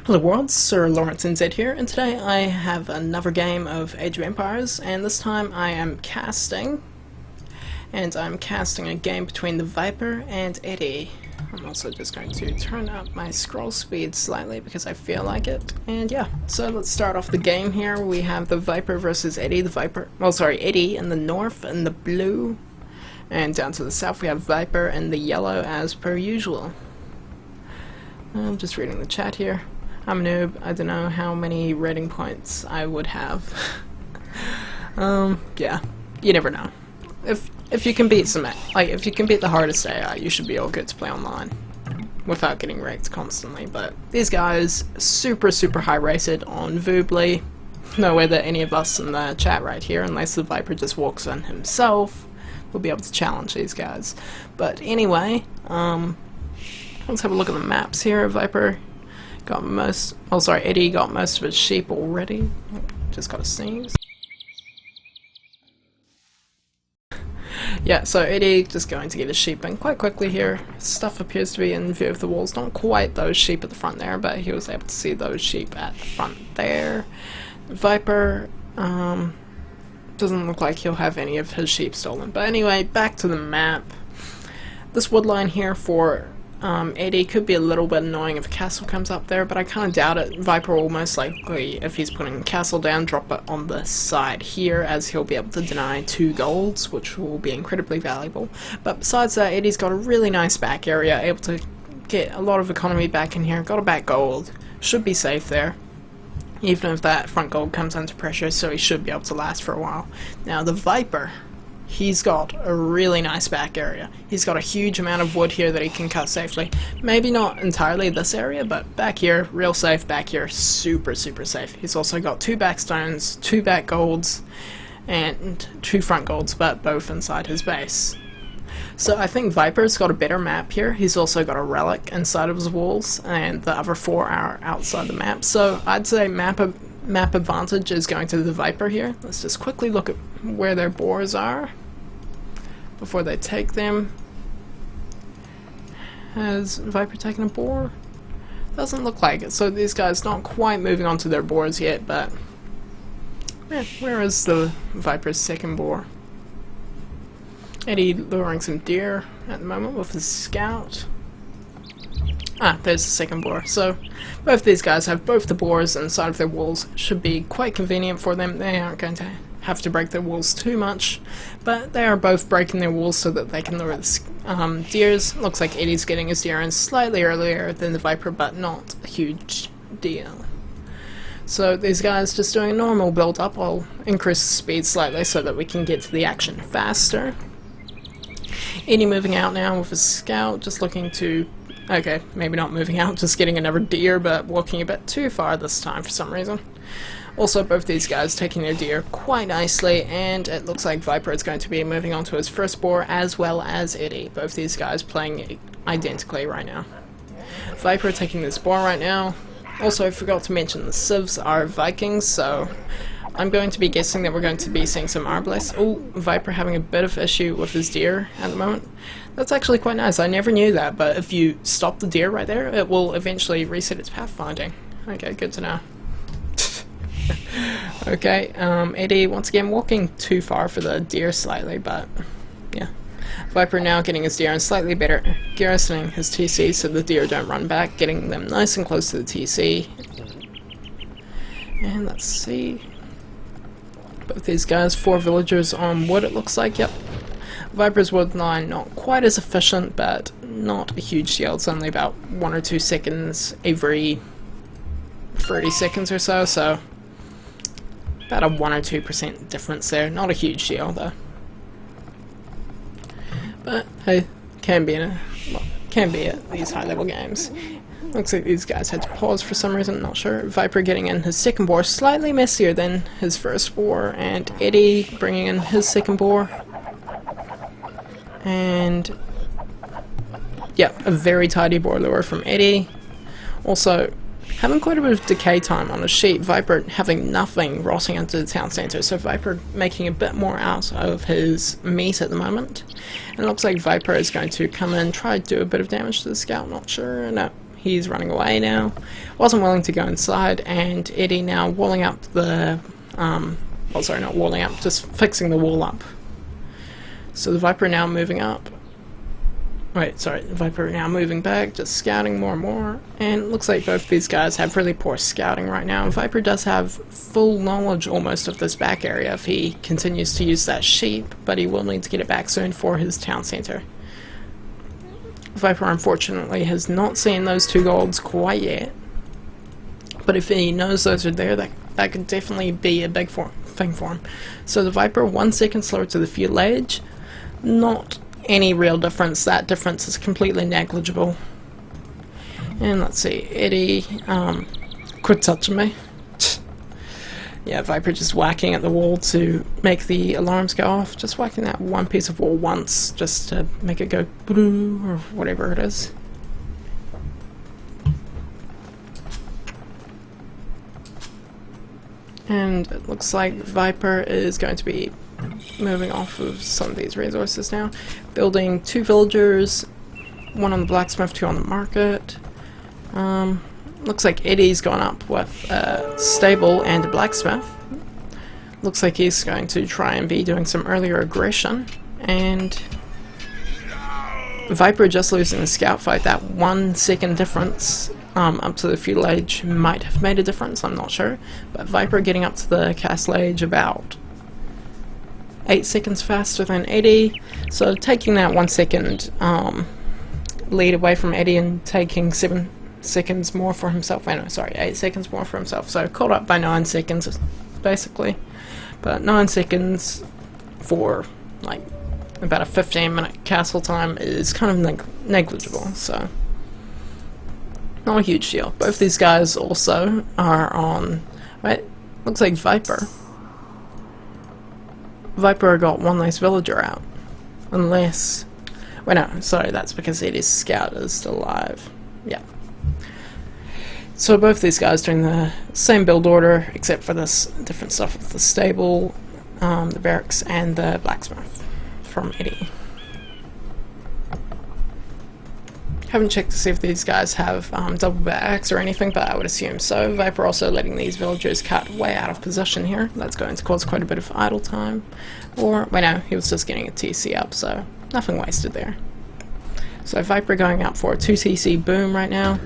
Hello world, SirLaurenceNZ here, and today I have another game of Age of Empires, and this time I am casting, and I'm casting a game between the Viper and Edie. I'm also just going to turn up my scroll speed slightly because I feel like it, and yeah, so let's start off the game here. We have the Viper versus Edie, Edie in the north and the blue, and down to the south we have Viper in the yellow as per usual. I'm just reading the chat here. I'm a noob. I don't know how many rating points I would have. Yeah, you never know. If you can beat if you can beat the hardest AI, you should be all good to play online without getting wrecked constantly. But these guys super high rated on Voobly. No way that any of us in the chat right here, unless the Viper just walks in himself, will be able to challenge these guys. But anyway, let's have a look at the maps here. Viper got Eddie got most of his sheep already. Just got to sneeze. Yeah, so Eddie just going to get his sheep in quite quickly here. Stuff appears to be in view of the walls. Not quite those sheep at the front there, but he was able to see those sheep at the front there. Viper doesn't look like he'll have any of his sheep stolen. But anyway, back to the map. This wood line here for Edie could be a little bit annoying if a castle comes up there, but I kind of doubt it. Viper will most likely, if he's putting a castle down, drop it on the side here, as he'll be able to deny 2 golds, which will be incredibly valuable. But besides that, Eddie's got a really nice back area, able to get a lot of economy back in here, got a back gold, should be safe there. Even if that front gold comes under pressure, so he should be able to last for a while. Now the Viper, he's got a really nice back area. He's got a huge amount of wood here that he can cut safely. Maybe not entirely this area, but back here, real safe. Back here, super safe. He's also got 2 back stones, 2 back golds, and 2 front golds, but both inside his base. So I think Viper's got a better map here. He's also got a relic inside of his walls, and the other 4 are outside the map. So I'd say map advantage is going to the Viper here. Let's just quickly look at where their boars are before they take them. Has Viper taken a boar? Doesn't look like it. So these guys not quite moving on to their boars yet, but where is the Viper's second boar? Eddie luring some deer at the moment with his scout. Ah, there's the second boar. So both these guys have both the boars inside of their walls. Should be quite convenient for them. They aren't going to have to break their walls too much, but they are both breaking their walls so that they can lure the deers. Looks like Eddie's getting his deer in slightly earlier than the Viper, but not a huge deal. So these guys just doing a normal build up. I'll increase the speed slightly so that we can get to the action faster. Eddie moving out now with his scout, just looking to, okay, maybe not moving out, just getting another deer, but walking a bit too far this time for some reason. Also, both these guys taking their deer quite nicely, and it looks like Viper is going to be moving on to his first boar, as well as Eddie. Both these guys playing identically right now. Viper taking this boar right now. Also, I forgot to mention the civs are Vikings, so I'm going to be guessing that we're going to be seeing some Arbalists. Oh, Viper having a bit of issue with his deer at the moment. That's actually quite nice. I never knew that, but if you stop the deer right there, it will eventually reset its pathfinding. Okay, good to know. Okay, Eddie once again walking too far for the deer slightly, but yeah. Viper now getting his deer in slightly better, garrisoning his TC so the deer don't run back, getting them nice and close to the TC. And let's see. Both these guys, 4 villagers on wood it looks like, yep. Viper's wood line not quite as efficient, but not a huge deal. It's only about 1 or 2 seconds every 30 seconds or so, so about a 1 or 2% difference there. Not a huge deal though. But hey, can be at these high level games. Looks like these guys had to pause for some reason, not sure. Viper getting in his second boar, slightly messier than his first boar, and Eddie bringing in his second boar. And yeah, a very tidy boar lure from Eddie. Also, having quite a bit of decay time on his sheep. Viper having nothing rotting into the town centre, so Viper making a bit more out of his meat at the moment. And it looks like Viper is going to come in, try to do a bit of damage to the scout, not sure. No, he's running away now. Wasn't willing to go inside, and Eddie now walling up the, well, sorry, not walling up, just fixing the wall up. So the Viper now moving up. Wait, sorry, the Viper now moving back, just scouting more and more. And it looks like both these guys have really poor scouting right now. Viper does have full knowledge almost of this back area if he continues to use that sheep, but he will need to get it back soon for his town center. Viper unfortunately has not seen those 2 golds quite yet, but if he knows those are there, that could definitely be a big thing for him. So the Viper 1 second slower to the fuel age, not any real difference. That difference is completely negligible. And let's see, Eddie, quit touching me. Yeah, Viper just whacking at the wall to make the alarms go off. Just whacking that one piece of wall once, just to make it go blue or whatever it is. And it looks like Viper is going to be moving off of some of these resources now. Building 2 villagers, 1 on the blacksmith, 2 on the market. Looks like Eddie's gone up with a stable and a blacksmith. Looks like he's going to try and be doing some earlier aggression. And Viper just losing the scout fight. That 1 second difference up to the fuel age might have made a difference, I'm not sure. But Viper getting up to the castle age about 8 seconds faster than Eddie. So taking that 1 second lead away from Eddie and taking 7 seconds more for himself. I know, sorry, 8 seconds more for himself. So caught up by 9 seconds, basically. But 9 seconds for like about a 15-minute castle time is kind of negligible. So not a huge deal. Both these guys also are on. Right, looks like Viper got 1 nice villager out. Unless, well, no, sorry, that's because Eddie's scout is still alive. Yeah. So both these guys doing the same build order, except for this different stuff with the stable, the barracks, and the blacksmith from Eddie. Haven't checked to see if these guys have double backs or anything, but I would assume so. Viper also letting these villagers cut way out of position here. That's going to cause quite a bit of idle time. Or, well, no, he was just getting a TC up, so nothing wasted there. So Viper going out for a 2 TC boom right now,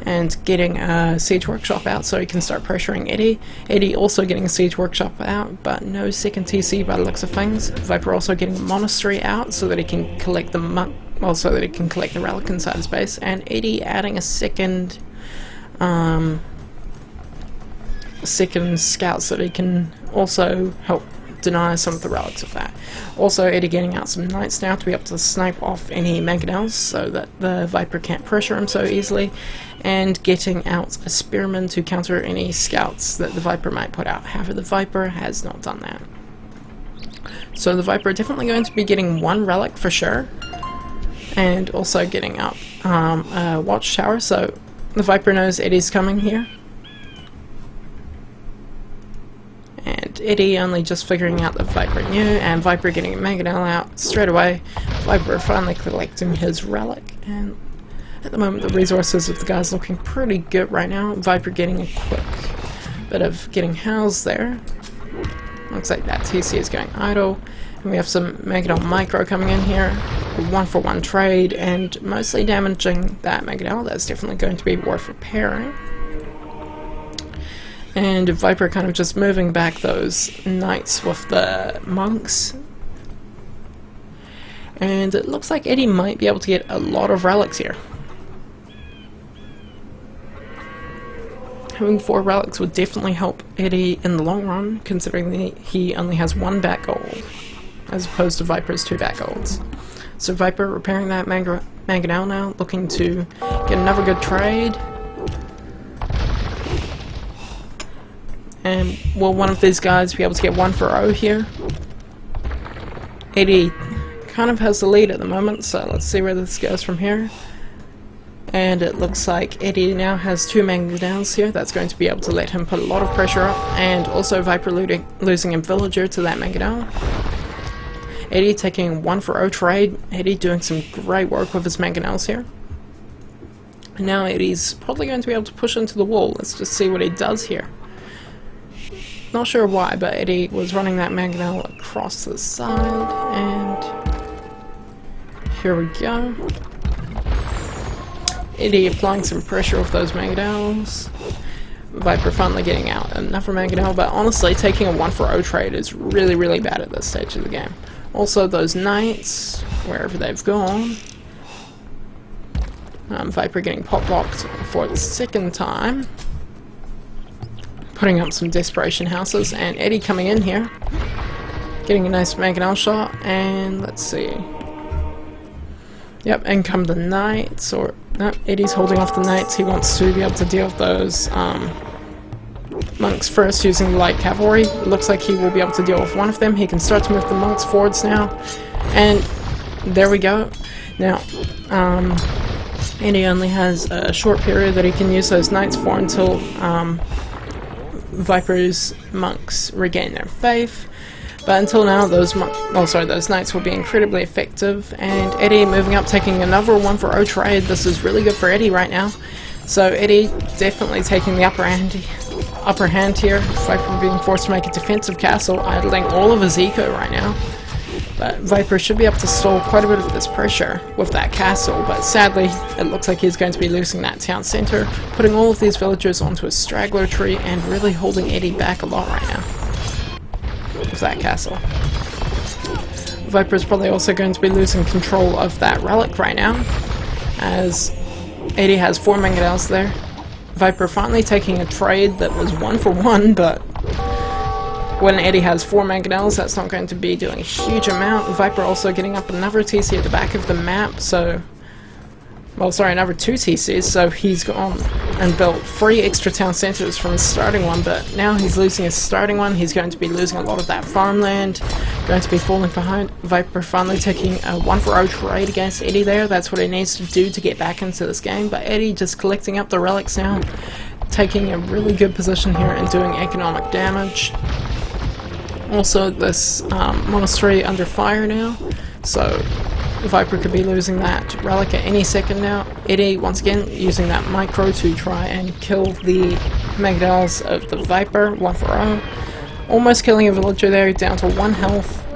and getting a siege workshop out so he can start pressuring Eddie. Eddie also getting a siege workshop out, but no second TC by the looks of things. Viper also getting a monastery out so that he can collect the the relic inside his base, and Eddie adding a second scout so that he can also help deny some of the relics of that. Also, Eddie getting out some knights now to be able to snipe off any mangonels so that the Viper can't pressure him so easily, and getting out a spearman to counter any scouts that the Viper might put out. However, the Viper has not done that. So the Viper definitely going to be getting 1 relic for sure, and also getting up a watchtower, so the Viper knows Eddie's coming here. And Eddie only just figuring out that Viper knew, and Viper getting a mangonel out straight away. Viper finally collecting his relic, and at the moment the resources of the guys looking pretty good right now. Viper getting a quick bit of getting housed there. Looks like that TC is going idle. And we have some mangonel micro coming in here. A 1-for-1 trade, and mostly damaging that mangonel. That's definitely going to be worth repairing. And Viper kind of just moving back those knights with the monks. And it looks like Eddie might be able to get a lot of relics here. Having 4 relics would definitely help Eddie in the long run, considering that he only has 1 back gold, as opposed to Viper's 2 back golds. So Viper repairing that mangonel now, looking to get another good trade. And will one of these guys be able to get 1 for O here? Eddie kind of has the lead at the moment, so let's see where this goes from here. And it looks like Eddie now has 2 mangonels here. That's going to be able to let him put a lot of pressure up, and also Viper losing a villager to that mangonel. Eddie taking 1 for O trade. Eddie doing some great work with his mangonels here. And now Eddie's probably going to be able to push into the wall. Let's just see what he does here. Not sure why, but Eddie was running that mangonel across the side, and here we go. Eddie applying some pressure with those mangonels. Viper finally getting out another mangonel, but honestly, taking a 1-for-0 trade is really, really bad at this stage of the game. Also, those knights, wherever they've gone. Viper getting pop-locked for the second time. Putting up some desperation houses, and Eddie coming in here. Getting a nice mangonel shot, and let's see. Yep, and come the knights, or... No, Eddie's holding off the knights. He wants to be able to deal with those monks first using light cavalry. It looks like he will be able to deal with one of them. He can start to move the monks forwards now. And there we go. Now, Eddie only has a short period that he can use those knights for until Viper's monks regain their faith. But until now, those knights will be incredibly effective. And Eddie moving up, taking another 1-for-0 trade. This is really good for Eddie right now. So Eddie definitely taking the upper hand here. Viper being forced to make a defensive castle, idling all of his eco right now. But Viper should be able to stall quite a bit of this pressure with that castle, but sadly it looks like he's going to be losing that town centre, putting all of these villagers onto a straggler tree and really holding Eddie back a lot right now with that castle. Viper's probably also going to be losing control of that relic right now, as Eddie has 4 mangonels there. Viper finally taking a trade that was 1-for-1, but when Eddie has 4 mangonels, that's not going to be doing a huge amount. Viper also getting up another TC at the back of the map, so... Well, sorry, another 2 TCs, so he's gone and built 3 extra town centres from his starting one, but now he's losing his starting one. He's going to be losing a lot of that farmland, going to be falling behind. Viper finally taking a 1-for-0 trade against Eddie there. That's what he needs to do to get back into this game, but Eddie just collecting up the relics now, taking a really good position here and doing economic damage. Also, this monastery under fire now, so Viper could be losing that relic at any second now. Eddie, once again, using that micro to try and kill the mangonels of the Viper, 1-for-0. Almost killing a villager there, down to 1 health.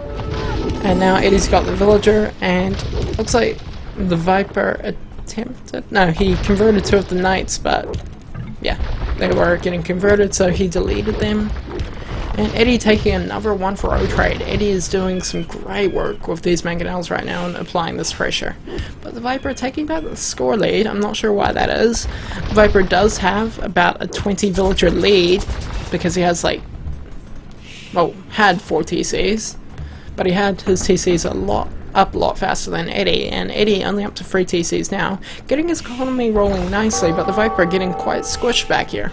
And now Eddie's got the villager, and looks like the Viper attempted... No, he converted 2 of the knights, but yeah, they were getting converted, so he deleted them. And Eddie taking another 1-for-0 trade. Eddie is doing some great work with these mangonels right now and applying this pressure. But the Viper taking back the score lead. I'm not sure why that is. Viper does have about a 20 villager lead because he has like, well, had 4 TCs. But he had his TCs up a lot faster than Eddie, and Eddie only up to 3 TCs now. Getting his economy rolling nicely, but the Viper getting quite squished back here.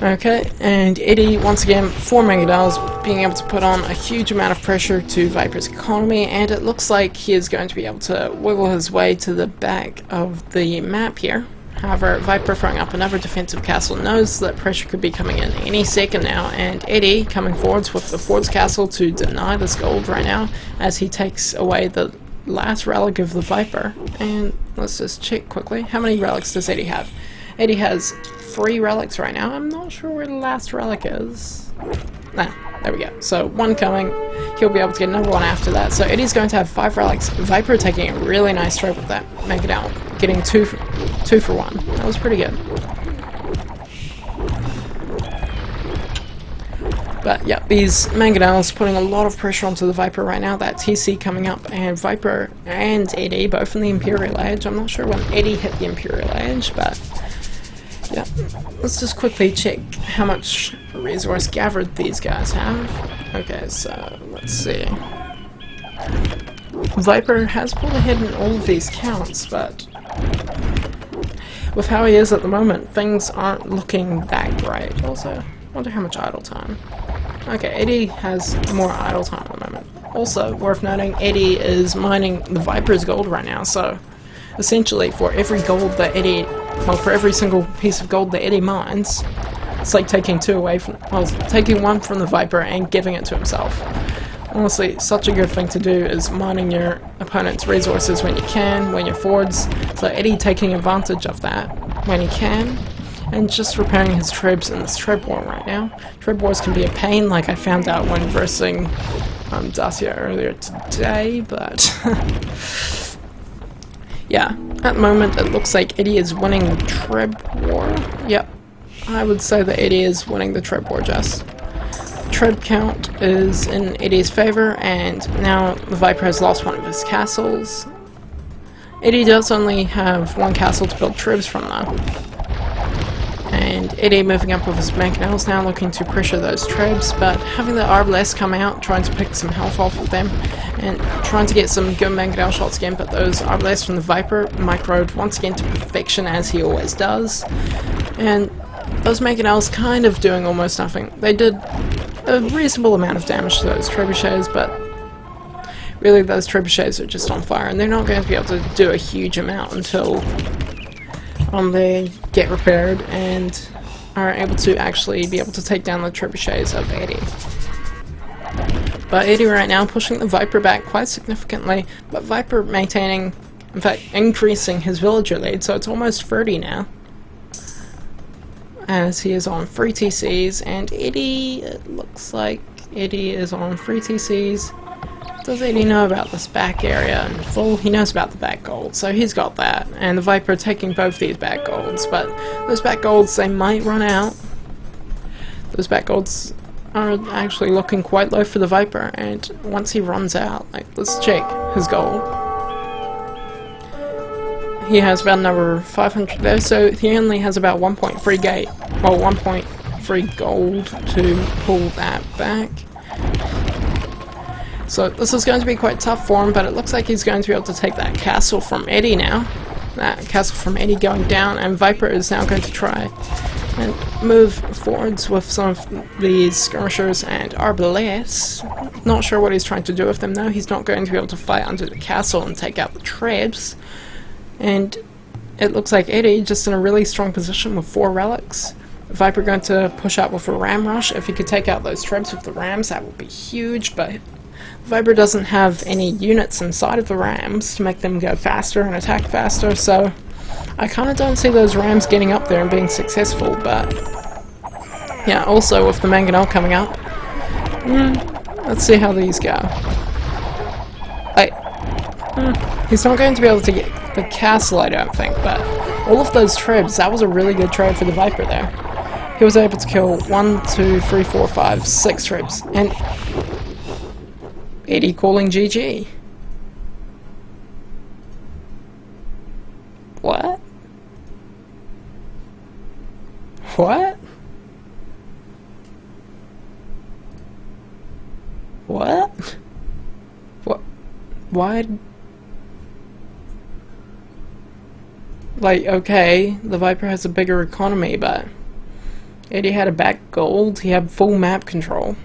Okay, and Eddie, once again, 4 mangonels, being able to put on a huge amount of pressure to Viper's economy, and it looks like he is going to be able to wiggle his way to the back of the map here. However, Viper throwing up another defensive castle knows that pressure could be coming in any second now, and Eddie coming forwards with the forts castle to deny this gold right now, as he takes away the last relic of the Viper. And let's just check quickly. How many relics does Eddie have? Eddie has 3 relics right now. I'm not sure where the last relic is. Nah, there we go. So 1 coming. He'll be able to get another 1 after that. So Eddie's going to have 5 relics. Viper taking a really nice trade with that mangonel, getting 2 for 1. That was pretty good. But yeah, these mangonels putting a lot of pressure onto the Viper right now. That TC coming up, and Viper and Eddie both in the Imperial Age. I'm not sure when Eddie hit the Imperial Age, but yeah, let's just quickly check how much resource gathered these guys have. Okay, so let's see. Viper has pulled ahead in all of these counts, but with how he is at the moment, things aren't looking that great. Also, wonder how much idle time. Okay, Eddie has more idle time at the moment. Also, worth noting, Eddie is mining the Viper's gold right now, so essentially for every gold that Eddie, well, for every single piece of gold that Eddie mines, it's like taking 2 away from, well, taking 1 from the Viper and giving it to himself. Honestly, such a good thing to do is mining your opponent's resources when you can, when you're forwards. So Eddie taking advantage of that when he can, and just repairing his trebs in this treb war right now. Treb wars can be a pain, like I found out when versing Dacia earlier today, but yeah, at the moment it looks like Eddie is winning the treb war. Yep, I would say that Eddie is winning the treb war, Jess. Treb count is in Eddie's favor, and now the Viper has lost one of his castles. Eddie does only have one castle to build trebs from though. And Eddie moving up with his mangonels now, looking to pressure those trebs, but having the arbalest come out, trying to pick some health off of them, and trying to get some good mangonel shots again, but those arbalests from the Viper microed once again to perfection, as he always does. And those mangonels kind of doing almost nothing. They did a reasonable amount of damage to those trebuchets, but really those trebuchets are just on fire, and they're not going to be able to do a huge amount until they get repaired and are able to actually be able to take down the trebuchets of Eddie. But Eddie right now pushing the Viper back quite significantly, but Viper maintaining, in fact increasing his villager lead, so it's almost 30 now, as he is on 3 TCs, and Eddie, it looks like Eddie is on 3 TCs. Does Eddie know about this back area in full? He knows about the back gold, so he's got that. And the Viper taking both these back golds, but those back golds, they might run out. Those back golds are actually looking quite low for the Viper, and once he runs out, like, let's check his gold. He has about another 500 there, so he only has about 1.3 gate, well 1.3 gold to pull that back. So this is going to be quite tough for him, but it looks like he's going to be able to take that castle from Eddie now. That castle from Eddie going down, and Viper is now going to try and move forwards with some of these skirmishers and arbalests. Not sure what he's trying to do with them though. He's not going to be able to fight under the castle and take out the trebs. And it looks like Eddie just in a really strong position with 4 relics. Viper going to push out with a ram rush. If he could take out those trebs with the rams, that would be huge, but Viper doesn't have any units inside of the rams to make them go faster and attack faster, so I kind of don't see those rams getting up there and being successful. But yeah, also with the mangonel coming up, let's see how these go. He's not going to be able to get the castle, I don't think, but all of those trebs, that was a really good trade for the Viper there. He was able to kill 1, 2, 3, 4, 5, 6 trebs, and Eddie calling GG. What? What? What? What? Why? Like, okay, the Viper has a bigger economy, but Eddie had a back gold, he had full map control.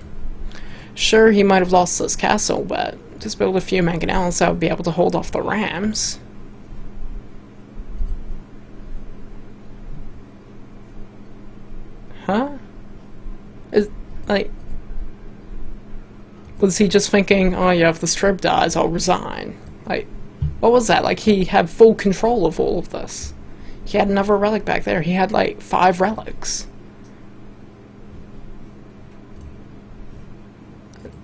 Sure, he might have lost this castle, but just build a few mangonels that would be able to hold off the rams. Huh? Was he just thinking, oh yeah, if the strip dies, I'll resign? Like, what was that? Like, he had full control of all of this. He had another relic back there. He had like 5 relics.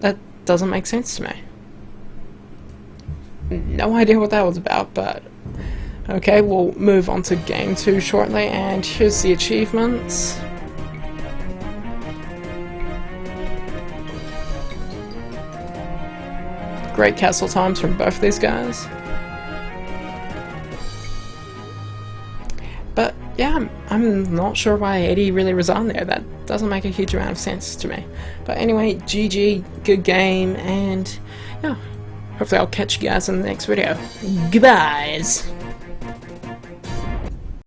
That doesn't make sense to me. No idea what that was about, but okay, we'll move on to game 2 shortly, and here's the achievements. Great castle times from both these guys. But yeah, I'm not sure why Eddie really resigned there. That doesn't make a huge amount of sense to me. But anyway, GG, good game, and yeah, hopefully I'll catch you guys in the next video. Goodbyes!